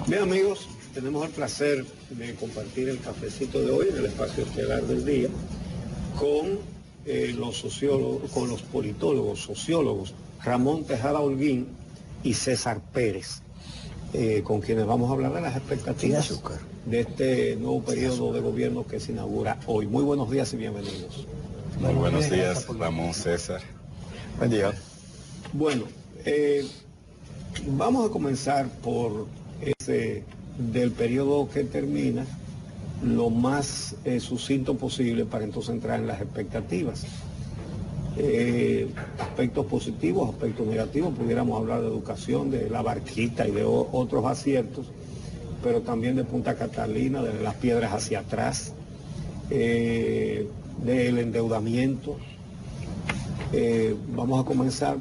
Bien, amigos, tenemos el placer de compartir el cafecito de hoy en el espacio estelar del día con los sociólogos, con los politólogos, sociólogos Ramón Tejada Holguín y César Pérez, con quienes vamos a hablar de las expectativas de este nuevo periodo de gobierno que se inaugura hoy. Muy buenos días y bienvenidos. Muy buenos días, Ramón, César. Buen día. Bueno, vamos a comenzar por ese del periodo que termina lo más sucinto posible para entonces entrar en las expectativas. Aspectos positivos, aspectos negativos, pudiéramos hablar de educación, de la barquita y de otros aciertos, pero también de Punta Catalina, de las piedras hacia atrás, del endeudamiento. Vamos a comenzar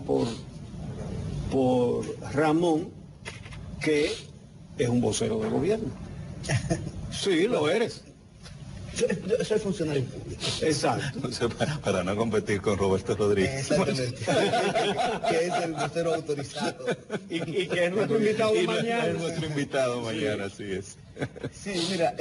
por Ramón, que es un vocero del gobierno. Sí, lo eres. Yo soy funcionario público. Exacto. Para no competir con Roberto Rodríguez. Exactamente. Que es el vocero autorizado. Y que es nuestro invitado mañana. Es nuestro invitado mañana, así es. Sí, mira,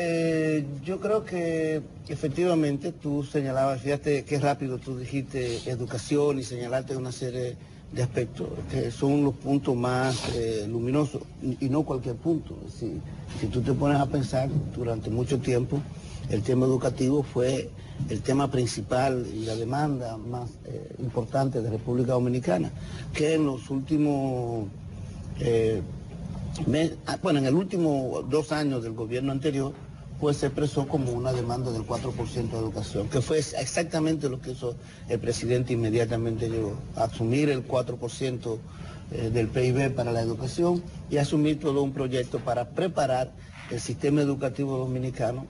yo creo que efectivamente tú señalabas, fíjate qué rápido tú dijiste educación y señalaste una serie de aspectos que son los puntos más luminosos y no cualquier punto. Si tú te pones a pensar, durante mucho tiempo el tema educativo fue el tema principal y la demanda más importante de República Dominicana, que en los últimos en el último 2 años del gobierno anterior, pues se expresó como una demanda del 4% de educación, que fue exactamente lo que hizo el presidente inmediatamente llegó, a asumir el 4% del PIB para la educación y asumir todo un proyecto para preparar el sistema educativo dominicano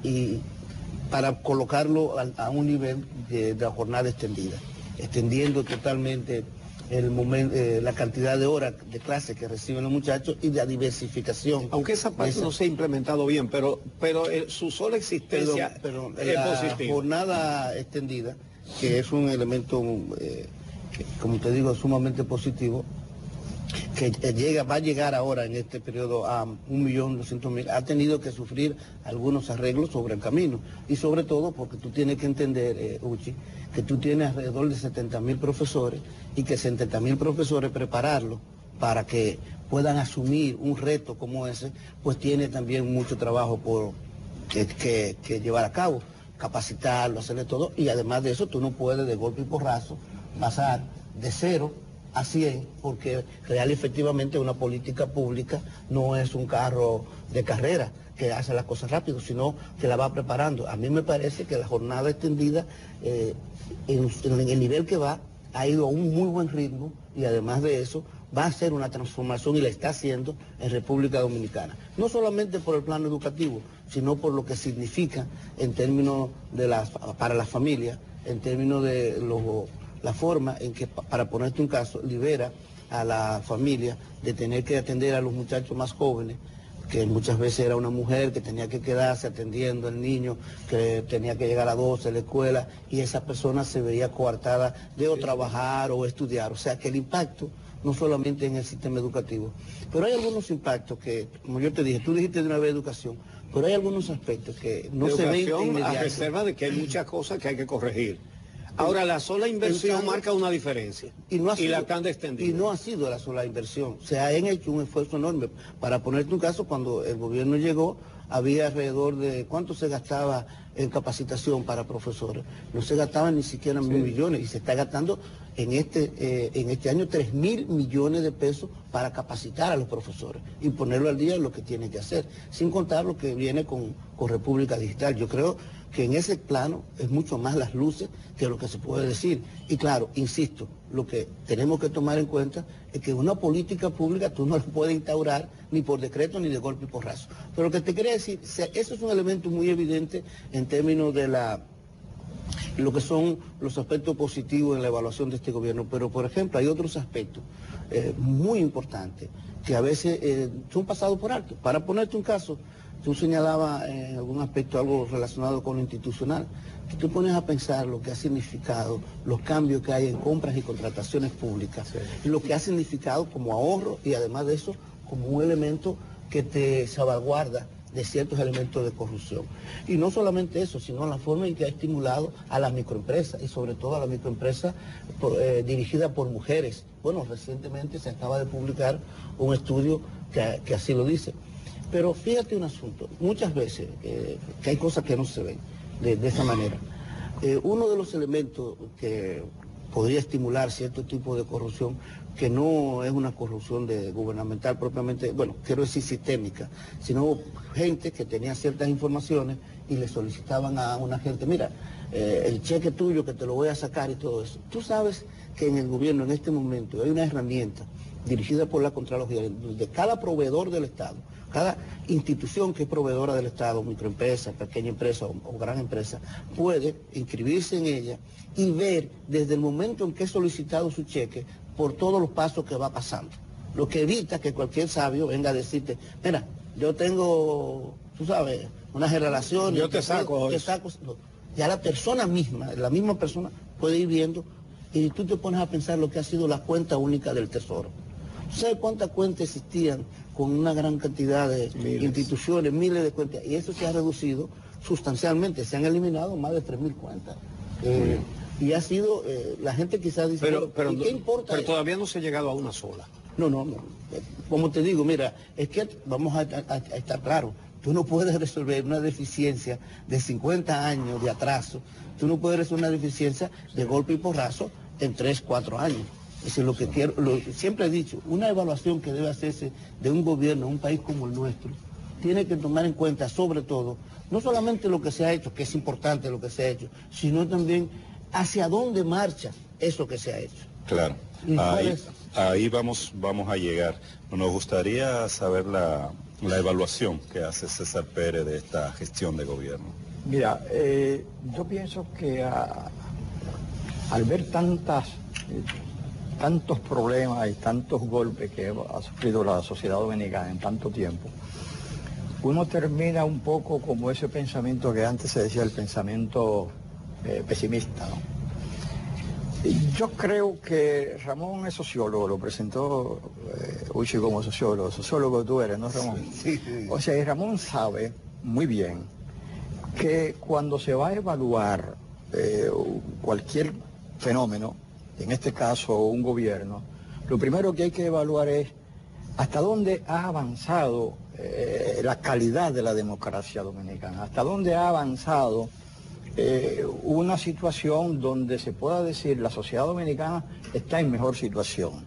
y para colocarlo a un nivel de la jornada extendida, extendiendo totalmente la cantidad de horas de clase que reciben los muchachos y la diversificación. Aunque esa parte no se ha implementado bien, pero su sola existencia es positiva. La jornada extendida, que es un elemento, como te digo, sumamente positivo, que va a llegar ahora en este periodo a 1.200.000, ha tenido que sufrir algunos arreglos sobre el camino. Y sobre todo porque tú tienes que entender, Uchi, que tú tienes alrededor de 70.000 profesores y que 70.000 profesores prepararlos para que puedan asumir un reto como ese, pues tiene también mucho trabajo que llevar a cabo, capacitarlo, hacerle todo. Y además de eso, tú no puedes de golpe y porrazo pasar de 0 a 100, porque real y efectivamente una política pública no es un carro de carrera que hace las cosas rápido, sino que la va preparando. A mí me parece que la jornada extendida, en el nivel que va, ha ido a un muy buen ritmo y además de eso va a ser una transformación y la está haciendo en República Dominicana. No solamente por el plano educativo, sino por lo que significa en términos para las familias, en términos de la forma en que, para ponerte un caso, libera a la familia de tener que atender a los muchachos más jóvenes, que muchas veces era una mujer que tenía que quedarse atendiendo al niño, que tenía que llegar a las 12 a la escuela, y esa persona se veía coartada de o trabajar o estudiar. O sea que el impacto no solamente en el sistema educativo, pero hay algunos impactos que, como yo te dije, tú dijiste de una vez educación, pero hay algunos aspectos que no se ven inmediatos. A reserva de que hay muchas cosas que hay que corregir. Ahora, la sola inversión marca una diferencia y la tanda extendida. Y no ha sido la sola inversión. Se ha hecho un esfuerzo enorme. Para ponerte un caso, cuando el gobierno llegó, había alrededor de, ¿cuánto se gastaba en capacitación para profesores? No se gastaba ni siquiera 1.000 millones y se está gastando en este año 3.000 millones de pesos para capacitar a los profesores y ponerlo al día en lo que tienen que hacer, sin contar lo que viene con República Digital. Yo creo que en ese plano es mucho más las luces que lo que se puede decir. Y claro, insisto, lo que tenemos que tomar en cuenta es que una política pública tú no la puedes instaurar ni por decreto ni de golpe y porrazo. Pero lo que te quería decir, eso es un elemento muy evidente en términos de lo que son los aspectos positivos en la evaluación de este gobierno. Pero, por ejemplo, hay otros aspectos muy importantes que a veces son pasados por alto. Para ponerte un caso, tú señalabas en algún aspecto algo relacionado con lo institucional. Si tú pones a pensar lo que ha significado los cambios que hay en compras y contrataciones públicas, lo que ha significado como ahorro y además de eso como un elemento que te salvaguarda de ciertos elementos de corrupción. Y no solamente eso, sino la forma en que ha estimulado a las microempresas, y sobre todo a las microempresas dirigidas por mujeres. Bueno, recientemente se acaba de publicar un estudio que así lo dice. Pero fíjate un asunto, muchas veces que hay cosas que no se ven de esa manera. Uno de los elementos que podría estimular cierto tipo de corrupción, que no es una corrupción gubernamental propiamente, bueno, quiero decir sistémica, sino gente que tenía ciertas informaciones y le solicitaban a una gente, mira, el cheque tuyo que te lo voy a sacar y todo eso. Tú sabes que en el gobierno en este momento hay una herramienta dirigida por la Contraloría, de cada proveedor del Estado, cada institución que es proveedora del Estado, microempresa, pequeña empresa o gran empresa, puede inscribirse en ella y ver desde el momento en que es solicitado su cheque por todos los pasos que va pasando. Lo que evita que cualquier sabio venga a decirte, mira, yo tengo, tú sabes, unas relaciones. Yo te saco. No. Ya la persona misma, la misma persona puede ir viendo y tú te pones a pensar lo que ha sido la cuenta única del Tesoro. ¿Sabes cuántas cuentas existían con una gran cantidad de instituciones, miles de cuentas? Y eso se ha reducido sustancialmente, se han eliminado más de 3.000 cuentas. Y ha sido, la gente quizás dice, pero ¿y qué importa? Pero todavía no se ha llegado a una sola. No. Como te digo, mira, es que vamos a estar claros. Tú no puedes resolver una deficiencia de 50 años de atraso. Tú no puedes resolver una deficiencia de golpe y porrazo en 3, 4 años. Es lo que quiero, siempre he dicho, una evaluación que debe hacerse de un gobierno, un país como el nuestro, tiene que tomar en cuenta sobre todo, no solamente lo que se ha hecho, que es importante lo que se ha hecho, sino también hacia dónde marcha eso que se ha hecho. Claro, ahí vamos a llegar. Nos gustaría saber la evaluación que hace César Pérez de esta gestión de gobierno. Mira, yo pienso que al ver tantos problemas y tantos golpes que ha sufrido la sociedad dominicana en tanto tiempo, uno termina un poco como ese pensamiento que antes se decía, el pensamiento pesimista, ¿no? Yo creo que Ramón es sociólogo, lo presentó Uchi como sociólogo tú eres, ¿no, Ramón? Sí. O sea, y Ramón sabe muy bien que cuando se va a evaluar cualquier fenómeno, en este caso un gobierno, lo primero que hay que evaluar es hasta dónde ha avanzado la calidad de la democracia dominicana, hasta dónde ha avanzado una situación donde se pueda decir la sociedad dominicana está en mejor situación.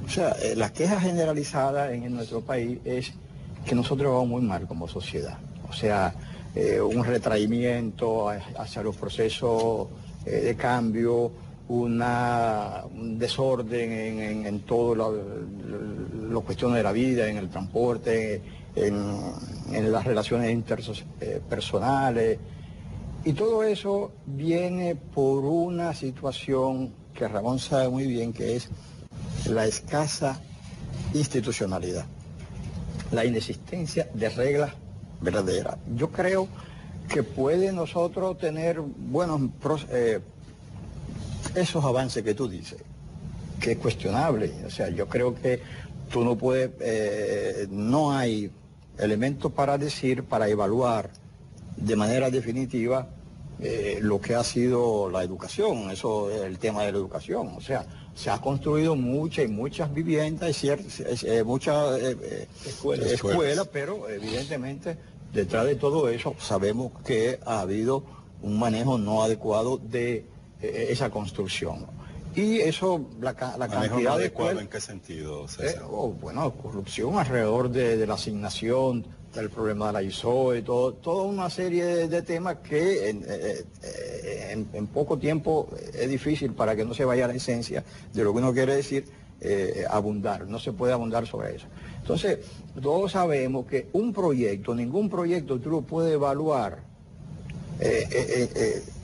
O sea, la queja generalizada en nuestro país es que nosotros vamos muy mal como sociedad. O sea, un retraimiento hacia los procesos de cambio, un desorden en todo las cuestiones de la vida, en el transporte, en las relaciones interpersonales. Y todo eso viene por una situación que Ramón sabe muy bien, que es la escasa institucionalidad, la inexistencia de reglas verdaderas. Yo creo que puede nosotros tener buenos esos avances que tú dices, que es cuestionable. O sea, yo creo que tú no puedes, no hay elementos para decir, para evaluar de manera definitiva lo que ha sido la educación, eso es el tema de la educación. O sea, se ha construido muchas viviendas, muchas escuelas, pero evidentemente detrás de todo eso sabemos que ha habido un manejo no adecuado de esa construcción. Y eso, la cantidad de escuelas... ¿En qué sentido, César? Bueno, corrupción alrededor de la asignación, del problema de la ISOE, toda una serie de temas que en poco tiempo es difícil, para que no se vaya a la esencia de lo que uno quiere decir, abundar. No se puede abundar sobre eso. Entonces, todos sabemos que ningún proyecto tú lo puedes evaluar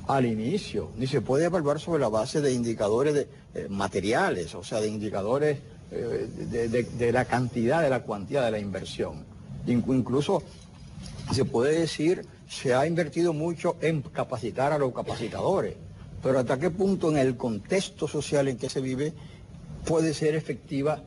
al inicio, ni se puede evaluar sobre la base de indicadores materiales, o sea, de indicadores de la cantidad, de la cuantía de la inversión. Incluso se puede decir, se ha invertido mucho en capacitar a los capacitadores, pero hasta qué punto en el contexto social en que se vive puede ser efectiva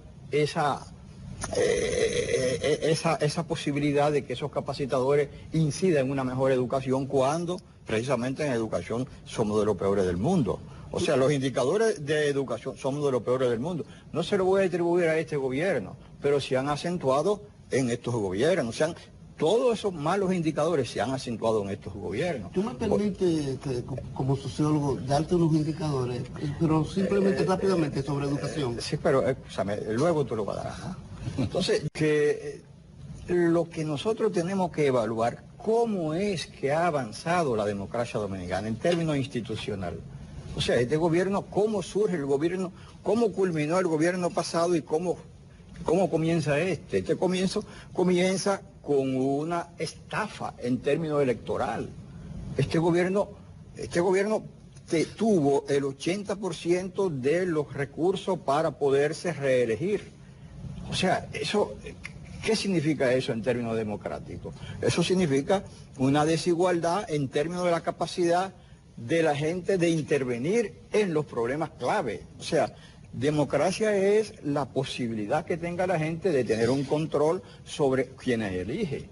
esa posibilidad de que esos capacitadores incidan en una mejor educación cuando precisamente en educación somos de los peores del mundo. O sea, los indicadores de educación somos de los peores del mundo. No se lo voy a atribuir a este gobierno, pero se han acentuado en estos gobiernos. Todos esos malos indicadores se han acentuado en estos gobiernos. ¿Tú me permites, como sociólogo, darte unos indicadores, pero simplemente rápidamente sobre educación? Sí, pero luego tú lo vas a dar. Entonces, lo que nosotros tenemos que evaluar, cómo es que ha avanzado la democracia dominicana en términos institucionales. O sea, este gobierno, cómo surge el gobierno, cómo culminó el gobierno pasado y cómo comienza este. Este comienza con una estafa en términos electoral. Este gobierno tuvo el 80% de los recursos para poderse reelegir. O sea, ¿qué significa eso en términos democráticos? Eso significa una desigualdad en términos de la capacidad de la gente de intervenir en los problemas clave. O sea, democracia es la posibilidad que tenga la gente de tener un control sobre quienes elige.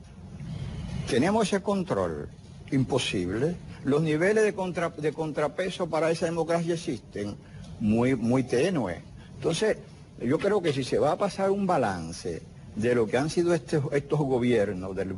Tenemos ese control imposible. Los niveles de contrapeso para esa democracia existen muy tenues. Entonces, yo creo que si se va a pasar un balance de lo que han sido estos gobiernos, del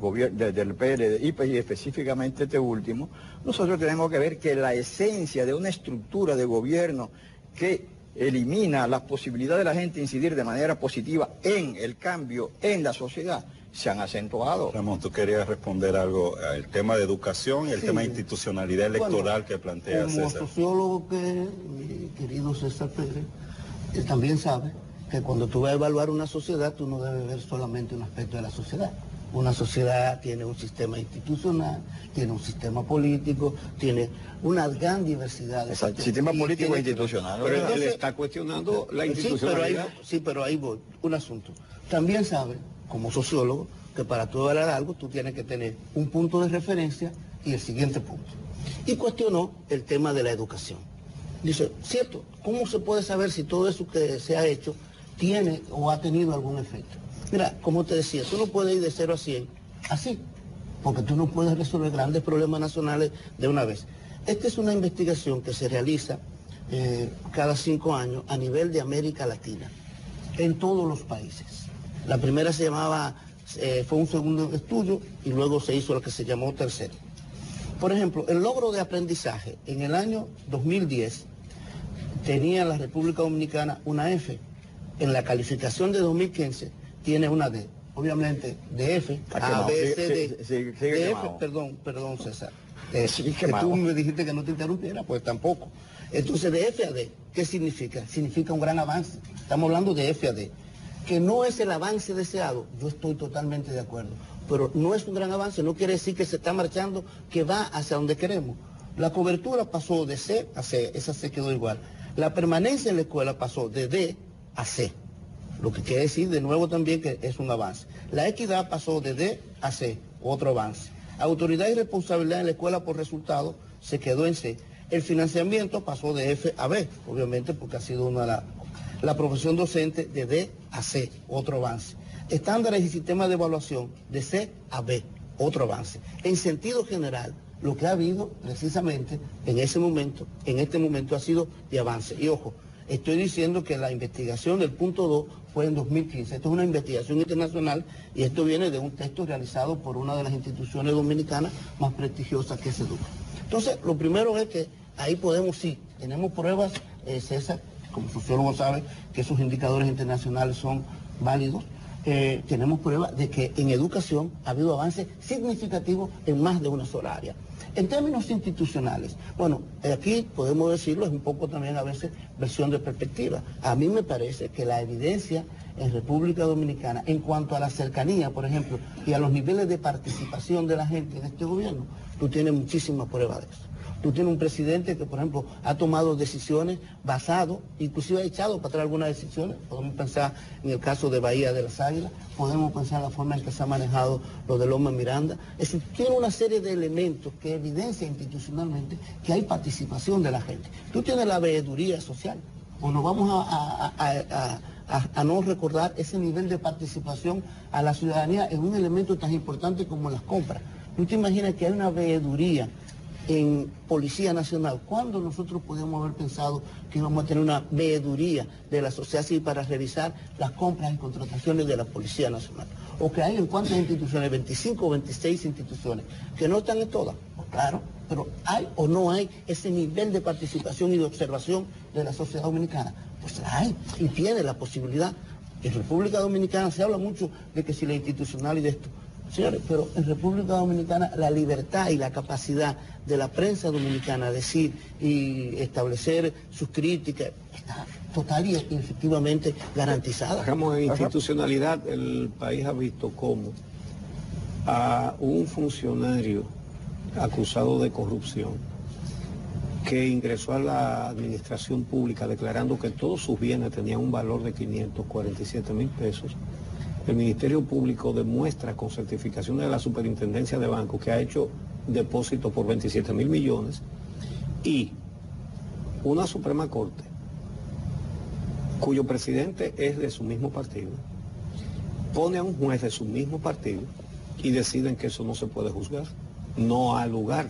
PLD y específicamente este último, nosotros tenemos que ver que la esencia de una estructura de gobierno que elimina la posibilidad de la gente de incidir de manera positiva en el cambio en la sociedad, se han acentuado. Ramón, tú querías responder algo al tema de educación y el tema de institucionalidad electoral que plantea César. César. Como sociólogo que mi querido César Pérez, él también sabe que cuando tú vas a evaluar una sociedad, tú no debes ver solamente un aspecto de la sociedad. Una sociedad tiene un sistema institucional, tiene un sistema político, tiene una gran diversidad de sistema político e institucional. Pero entonces, él está cuestionando la institucionalidad. Sí, pero ahí voy, un asunto. También sabe, como sociólogo, que para tú hablar algo, tú tienes que tener un punto de referencia y el siguiente punto. Y cuestionó el tema de la educación. Dice, cierto, ¿cómo se puede saber si todo eso que se ha hecho tiene o ha tenido algún efecto? Mira, como te decía, tú no puedes ir de 0 a 100 así, porque tú no puedes resolver grandes problemas nacionales de una vez. Esta es una investigación que se realiza cada 5 años a nivel de América Latina, en todos los países. La primera se llamaba, fue un segundo estudio y luego se hizo lo que se llamó tercero. Por ejemplo, el logro de aprendizaje en el año 2010 tenía la República Dominicana una F. En la calificación de 2015 tiene una D. Obviamente, de F, A, B, C, D. De F, perdón, César. Que tú me dijiste que no te interrumpiera, pues tampoco. Entonces, de F a D, ¿qué significa? Significa un gran avance. Estamos hablando de F a D. Que no es el avance deseado, yo estoy totalmente de acuerdo. Pero no es un gran avance, no quiere decir que se está marchando, que va hacia donde queremos. La cobertura pasó de C a C, esa se quedó igual. La permanencia en la escuela pasó de D a C. Lo que quiere decir de nuevo también que es un avance. La equidad pasó de D a C, otro avance. Autoridad y responsabilidad en la escuela por resultados se quedó en C. El financiamiento pasó de F a B, obviamente porque ha sido la profesión docente de D a C, otro avance. Estándares y sistemas de evaluación de C a B, otro avance. En sentido general, lo que ha habido precisamente en este momento ha sido de avance. Y ojo, estoy diciendo que la investigación del punto 2 fue en 2015. Esto es una investigación internacional y esto viene de un texto realizado por una de las instituciones dominicanas más prestigiosas que es EDUCA. Entonces, lo primero es que ahí podemos, sí, tenemos pruebas, César, como sociólogo sabe, que esos indicadores internacionales son válidos. Tenemos pruebas de que en educación ha habido avances significativos en más de una sola área. En términos institucionales, bueno, aquí podemos decirlo, es un poco también a veces versión de perspectiva. A mí me parece que la evidencia en República Dominicana en cuanto a la cercanía, por ejemplo, y a los niveles de participación de la gente en este gobierno, tú tienes muchísimas pruebas de eso. Tú tienes un presidente que, por ejemplo, ha tomado decisiones basado, inclusive ha echado para atrás algunas decisiones. Podemos pensar en el caso de Bahía de las Águilas, podemos pensar en la forma en que se ha manejado lo de Loma Miranda. Es decir, tiene una serie de elementos que evidencia institucionalmente que hay participación de la gente. Tú tienes la veeduría social, o nos vamos a a no recordar ese nivel de participación a la ciudadanía en un elemento tan importante como las compras. ¿Tú te imaginas que hay una veeduría en Policía Nacional? ¿Cuándo nosotros podíamos haber pensado que íbamos a tener una veeduría de la sociedad civil para revisar las compras y contrataciones de la Policía Nacional? ¿O que hay en cuántas instituciones? 25 o 26 instituciones, que no están en todas. Pues claro, pero ¿hay o no hay ese nivel de participación y de observación de la sociedad dominicana? Pues la hay y tiene la posibilidad. En República Dominicana se habla mucho de que si la institucional y de esto. Señores, pero en República Dominicana la libertad y la capacidad de la prensa dominicana decir y establecer sus críticas está total y efectivamente garantizada. Ramón, en institucionalidad el país ha visto cómo a un funcionario acusado de corrupción que ingresó a la administración pública declarando que todos sus bienes tenían un valor de 547.000 pesos, el Ministerio Público demuestra con certificaciones de la Superintendencia de Bancos que ha hecho depósitos por 27.000 millones y una Suprema Corte cuyo presidente es de su mismo partido, pone a un juez de su mismo partido y deciden que eso no se puede juzgar, no ha lugar.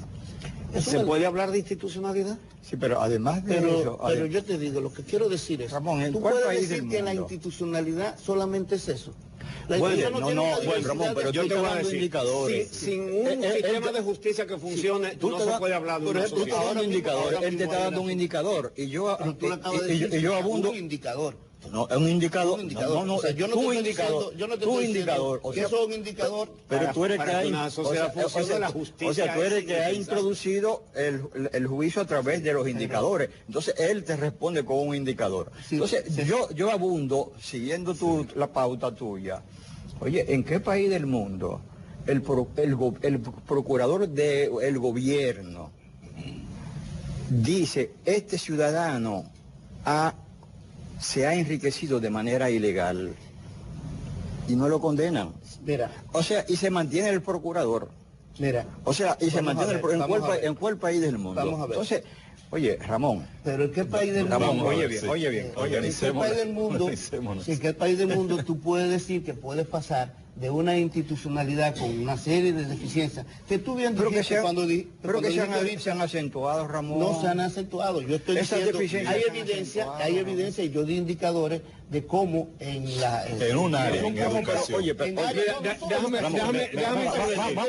¿Se puede hablar de institucionalidad? Sí, pero además de eso... Pero yo te digo, lo que quiero decir es, Ramón, ¿en ¿tú cuál puedes país decir del que mundo? la institucionalidad solamente es eso? La Bueno, institución bueno, Ramón, pero Yo te voy a dando decir, indicadores. sin un sistema de justicia que funcione, no se puede hablar de Por una ejemplo, tú sociedad. estás dando un indicador, ahora él te mismo está hay dando una- un indicador y yo Pero tú lo acabas de decir, y yo abundo... un indicador. No, es un indicador. Un indicador. No, O sea, yo no te tu estoy indicador. diciendo- yo no te Tu estoy indicador. diciendo que eso es un indicador Pero tú eres para que que hay... una sociedad funcione, la justicia O sea, tú eres es que ha indispensable. introducido el juicio a través de los indicadores. Entonces, él te responde con un indicador. Sí, Entonces, sí. yo abundo, siguiendo la pauta tuya. Oye, ¿en qué país del mundo el procurador del gobierno dice, este ciudadano se ha enriquecido de manera ilegal y no lo condenan? Mira, O sea, y se mantiene el procurador. mira. O sea, y se Vamos mantiene a ver, vamos a ver. ¿en cuál país del mundo? Vamos a ver. Entonces, oye, Ramón, Pero ¿en qué país del Ramón, mundo? oye bien, sí. oye bien, oye bien. ¿En qué país del mundo? Organizémonos. ¿En qué país del mundo tú puedes decir que puedes pasar de una institucionalidad con una serie de deficiencias que tú bien Pero que dijiste cuando se han acentuado, Ramón. no se han acentuado. Yo estoy Esas diciendo, deficiencias hay se han evidencia, acentuado, hay ¿no? evidencia y yo di indicadores de cómo En un área, en educación. Oye, pero, En área,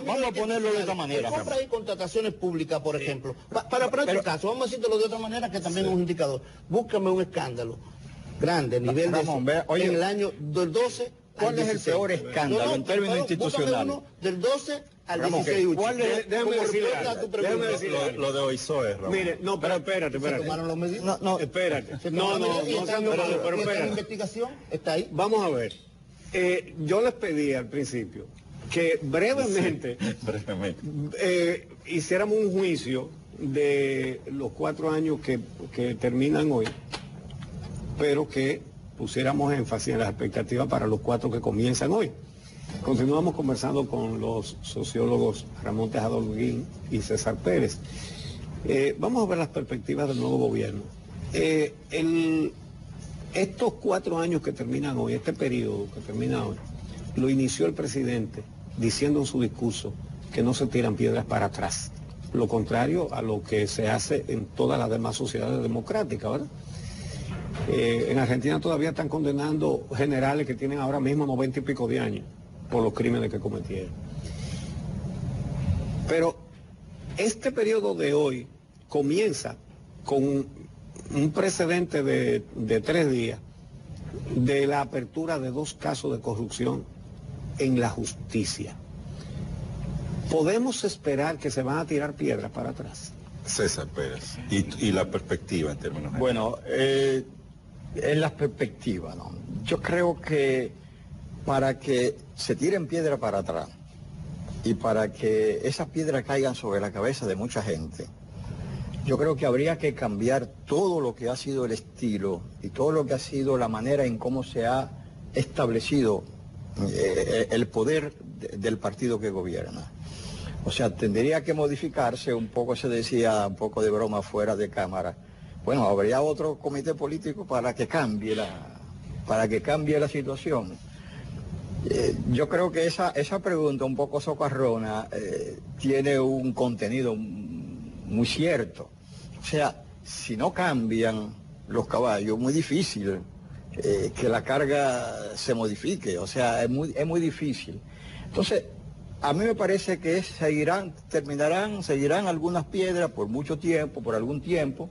vamos a ponerlo de esta manera, en compras Ramón. y contrataciones públicas, por ejemplo. Para poner tu caso, vamos a decirlo de otra manera que también es un indicador. Búscame un escándalo grande, nivel Ramón, de ve, oye, en el año del 12 ¿cuál al es el 16. peor escándalo en términos perdón, institucionales? búscame uno del 12 al Ramón, 16. Uchi. ¿cuál es- déjame Como decirle respuesta a algo, tu pregunta. déjame decirle algo. Lo de OISOE, Ramón. Mire, no, pero espérate. Se tomaron las medidas. No, no, Espérate. Se No, tomaron no, las medidas y no está sean en- malos, pero y está en espérate. investigación, está ahí. Vamos a ver. Yo les pedí al principio que brevemente hiciéramos un juicio de los 4 años que terminan hoy, pero que pusiéramos énfasis en las expectativas para los 4 que comienzan hoy. Continuamos conversando con los sociólogos Ramón Tejada Holguín y César Pérez. Vamos a ver las perspectivas del nuevo gobierno. Estos 4 años que terminan hoy, este periodo que termina hoy, lo inició el presidente diciendo en su discurso que no se tiran piedras para atrás. Lo contrario a lo que se hace en todas las demás sociedades democráticas, ¿verdad? En Argentina todavía están condenando generales que tienen ahora mismo 90 y pico de años por los crímenes que cometieron. Pero este periodo de hoy comienza con un precedente de 3 días de la apertura de 2 casos de corrupción en la justicia. ¿Podemos esperar que se van a tirar piedras para atrás? César Pérez. Y la perspectiva en términos generales. bueno, en la perspectiva, ¿no? Yo creo que para que se tiren piedras para atrás y para que esas piedras caigan sobre la cabeza de mucha gente, yo creo que habría que cambiar todo lo que ha sido el estilo y todo lo que ha sido la manera en cómo se ha establecido el poder del partido que gobierna. O sea, tendría que modificarse un poco, se decía un poco de broma fuera de cámara. Bueno, habría otro comité político para que cambie para que cambie la situación. Yo creo que esa pregunta un poco socarrona tiene un contenido muy cierto. O sea, si no cambian los caballos, muy difícil que la carga se modifique. O sea, es muy difícil. Entonces, a mí me parece que seguirán algunas piedras por mucho tiempo, por algún tiempo,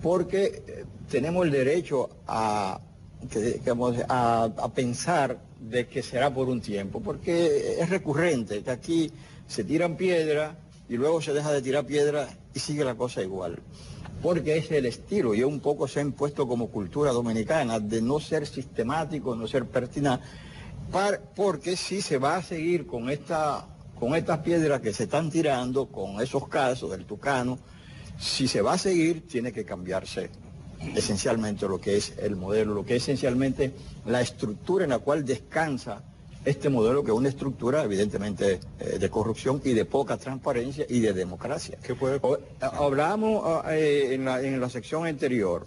porque tenemos el derecho a pensar de que será por un tiempo, porque es recurrente que aquí se tiran piedras y luego se deja de tirar piedras y sigue la cosa igual, porque es el estilo y un poco se ha impuesto como cultura dominicana de no ser sistemático, no ser pertinaz, porque si se va a seguir con estas piedras que se están tirando, con esos casos del Tucano, si se va a seguir tiene que cambiarse esencialmente lo que es el modelo, lo que es esencialmente la estructura en la cual descansa este modelo, que es una estructura evidentemente de corrupción y de poca transparencia y de democracia. Hablábamos en la sección anterior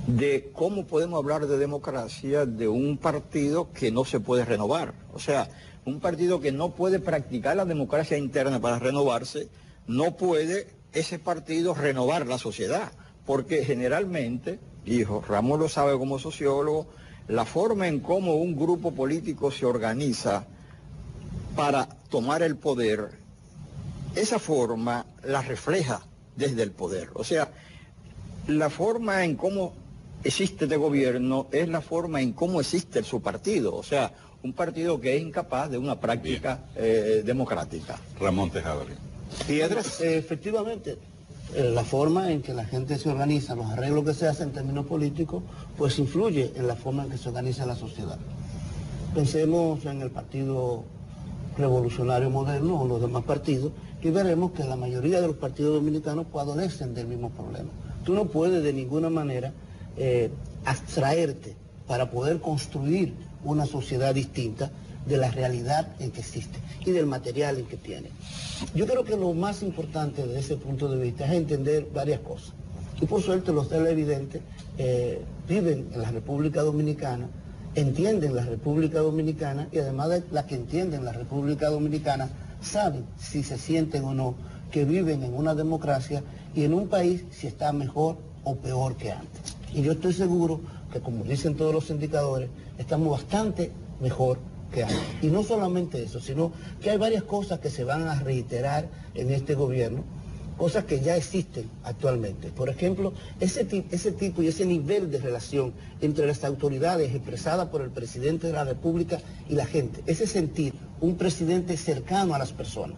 de cómo podemos hablar de democracia de un partido que no se puede renovar. O sea, un partido que no puede practicar la democracia interna para renovarse, no puede ese partido renovar la sociedad. Porque generalmente, Ramón lo sabe como sociólogo, la forma en cómo un grupo político se organiza para tomar el poder, esa forma la refleja desde el poder. O sea, la forma en cómo existe este gobierno es la forma en cómo existe su partido. O sea, un partido que es incapaz de una práctica democrática. Ramón Tejada. Piedras, efectivamente. La forma en que la gente se organiza, los arreglos que se hacen en términos políticos, pues influye en la forma en que se organiza la sociedad. Pensemos en el Partido Revolucionario Moderno o los demás partidos y veremos que la mayoría de los partidos dominicanos pues adolecen del mismo problema. Tú no puedes de ninguna manera abstraerte para poder construir una sociedad distinta de la realidad en que existe y del material en que tiene. Yo creo que lo más importante desde ese punto de vista es entender varias cosas. Y por suerte los televidentes viven en la República Dominicana, entienden la República Dominicana y además de las que entienden la República Dominicana saben si se sienten o no que viven en una democracia y en un país si está mejor o peor que antes. Y yo estoy seguro que, como dicen todos los indicadores, estamos bastante mejor que antes. Y no solamente eso, sino que hay varias cosas que se van a reiterar en este gobierno, cosas que ya existen actualmente. Por ejemplo, ese tipo y ese nivel de relación entre las autoridades expresada por el presidente de la República y la gente, ese sentir un presidente cercano a las personas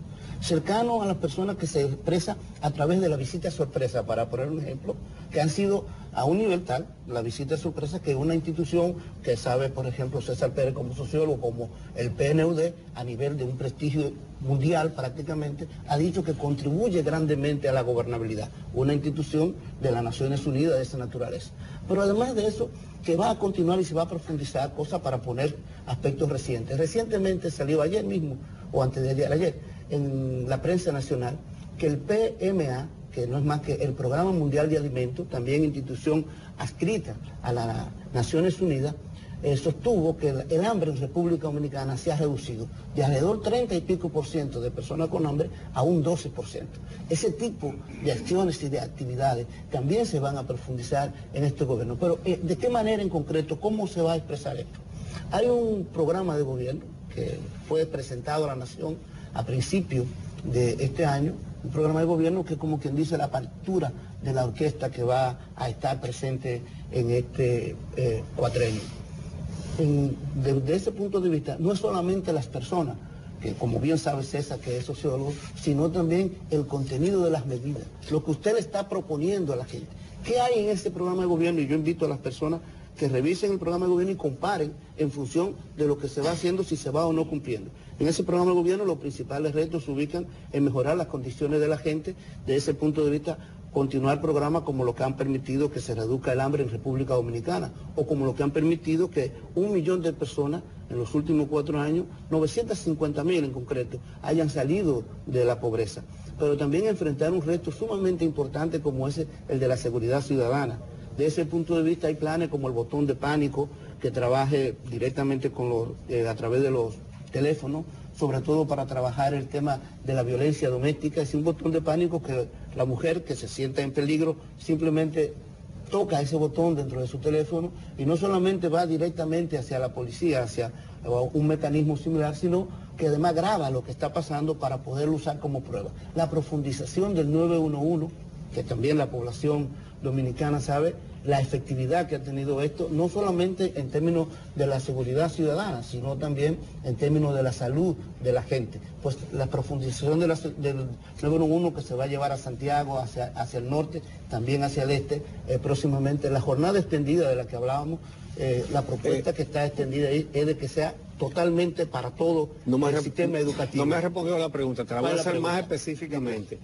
que se expresa a través de la visita sorpresa, para poner un ejemplo, que han sido a un nivel tal, la visita sorpresa, que una institución que sabe, por ejemplo, César Pérez como sociólogo, como el PNUD, a nivel de un prestigio mundial prácticamente, ha dicho que contribuye grandemente a la gobernabilidad, una institución de las Naciones Unidas de esa naturaleza. Pero además de eso, que va a continuar y se va a profundizar, cosas para poner aspectos recientes. Recientemente salió ayer mismo, o antes de ayer, en la prensa nacional, que el PMA, que no es más que el Programa Mundial de Alimentos, también institución adscrita a las Naciones Unidas, sostuvo que el hambre en República Dominicana se ha reducido de alrededor 30 y pico % de personas con hambre a un 12%. Ese tipo de acciones y de actividades también se van a profundizar en este gobierno. Pero ¿de qué manera en concreto? ¿Cómo se va a expresar esto? Hay un programa de gobierno que fue presentado a la Nación a principios de este año, un programa de gobierno que, como quien dice, la partitura de la orquesta que va a estar presente en este cuatrenio. Desde ese punto de vista, no es solamente las personas, que como bien sabe César, que es sociólogo, sino también el contenido de las medidas, lo que usted le está proponiendo a la gente. ¿Qué hay en ese programa de gobierno? Y yo invito a las personas que revisen el programa de gobierno y comparen en función de lo que se va haciendo, si se va o no cumpliendo. En ese programa de gobierno los principales retos se ubican en mejorar las condiciones de la gente. Desde ese punto de vista, continuar programas como los que han permitido que se reduzca el hambre en República Dominicana, o como los que han permitido que 1 millón de personas en los últimos 4 años, 950.000 en concreto, hayan salido de la pobreza. Pero también enfrentar un reto sumamente importante como ese, el de la seguridad ciudadana. De ese punto de vista hay planes como el botón de pánico, que trabaje directamente a través de los teléfonos, sobre todo para trabajar el tema de la violencia doméstica. Es un botón de pánico que la mujer que se sienta en peligro simplemente toca ese botón dentro de su teléfono y no solamente va directamente hacia la policía, hacia un mecanismo similar, sino que además graba lo que está pasando para poderlo usar como prueba. La profundización del 911, que también la población dominicana sabe, la efectividad que ha tenido esto, no solamente en términos de la seguridad ciudadana, sino también en términos de la salud de la gente. Pues la profundización del 911 que se va a llevar a Santiago, hacia el norte, también hacia el este, próximamente. La jornada extendida de la que hablábamos, la propuesta que está extendida ahí es de que sea totalmente para todo el sistema educativo. No me ha respondido la pregunta, te la voy a hacer más específicamente.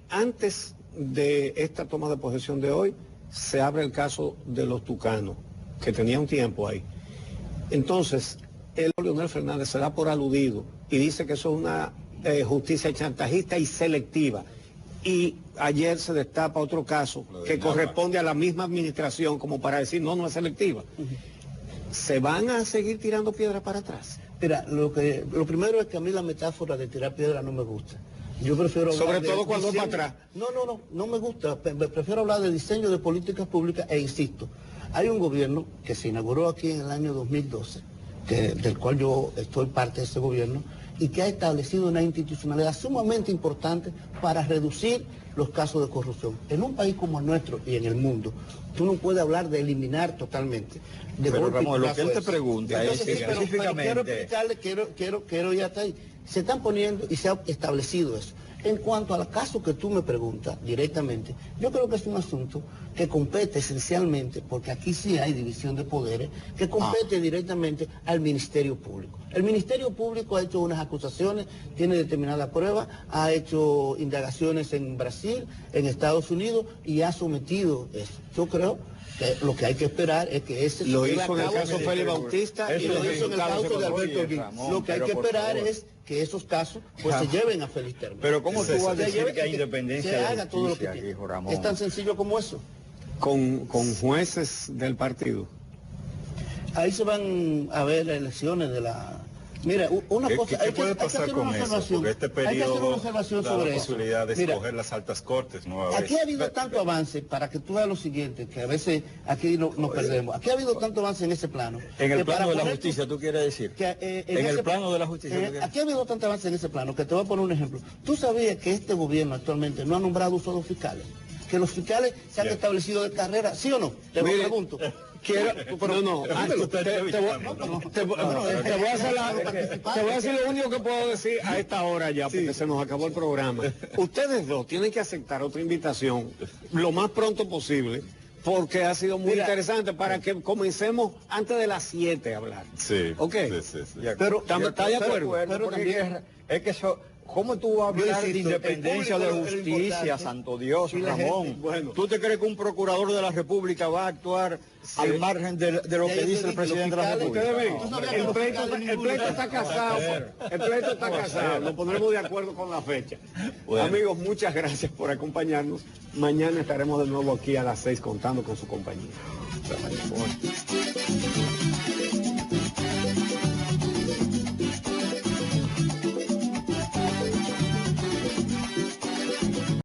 Antes de esta toma de posesión de hoy, se abre el caso de los tucanos, que tenía un tiempo ahí. Entonces, Leonel Fernández se da por aludido y dice que eso es una justicia chantajista y selectiva. Y ayer se destapa otro caso que corresponde a la misma administración como para decir no es selectiva. ¿Se van a seguir tirando piedras para atrás? Mira, lo primero es que a mí la metáfora de tirar piedra no me gusta. Yo prefiero hablar sobre todo cuando es para atrás. No me gusta. Prefiero hablar de diseño de políticas públicas e insisto, hay un gobierno que se inauguró aquí en el año 2012, del cual yo estoy parte de ese gobierno, y que ha establecido una institucionalidad sumamente importante para reducir los casos de corrupción. En un país como el nuestro y en el mundo, tú no puedes hablar de eliminar totalmente. Pero Ramón, lo que él te pregunta es específicamente... Quiero explicarle, quiero ya está ahí. Se están poniendo y se ha establecido eso. En cuanto al caso que tú me preguntas directamente, yo creo que es un asunto que compete esencialmente, porque aquí sí hay división de poderes, que compete directamente al Ministerio Público. El Ministerio Público ha hecho unas acusaciones, tiene determinadas pruebas, ha hecho indagaciones en Brasil, en Estados Unidos y ha sometido eso. Yo creo que lo que hay que esperar es que ese... Lo hizo en el caso Félix Bautista y lo hizo en el caso de Alberto Olguín. Lo que hay que esperar es que esos casos pues se lleven a feliz término. Pero ¿cómo tú vas a decir que hay independencia de haga todo lo que tiene? Es tan sencillo como eso. Con jueces del partido. Ahí se van a ver elecciones de la... Mira, una cosa... ¿Qué puede pasar con eso? Porque este periodo da la posibilidad de escoger las altas cortes nuevamente. Aquí ha habido tanto avance, para que tú veas lo siguiente, que a veces aquí nos perdemos. Aquí ha habido tanto avance en ese plano. En el plano de la justicia, ¿tú quieres decir? En el plano de la justicia. Aquí ha habido tanto avance en ese plano, que te voy a poner un ejemplo. ¿Tú sabías que este gobierno actualmente no ha nombrado solo fiscales? Que los fiscales se han establecido de carrera, ¿sí o no? Te lo pregunto. Te voy a decir lo único que puedo decir a esta hora ya, porque se nos acabó el programa. Ustedes dos tienen que aceptar otra invitación lo más pronto posible, porque ha sido muy interesante para que comencemos antes de las 7 a hablar. Sí. ¿Ok? Sí. Pero ¿está de acuerdo? Pero también es que eso... ¿Cómo tú vas a hablar de independencia de justicia, santo Dios, Ramón? ¿Tú te crees que un procurador de la República va a actuar al margen de lo que dice el presidente de la República? El pleito está casado. El pleito está casado. Nos pondremos de acuerdo con la fecha. Amigos, muchas gracias por acompañarnos. Mañana estaremos de nuevo aquí a las 6 contando con su compañía.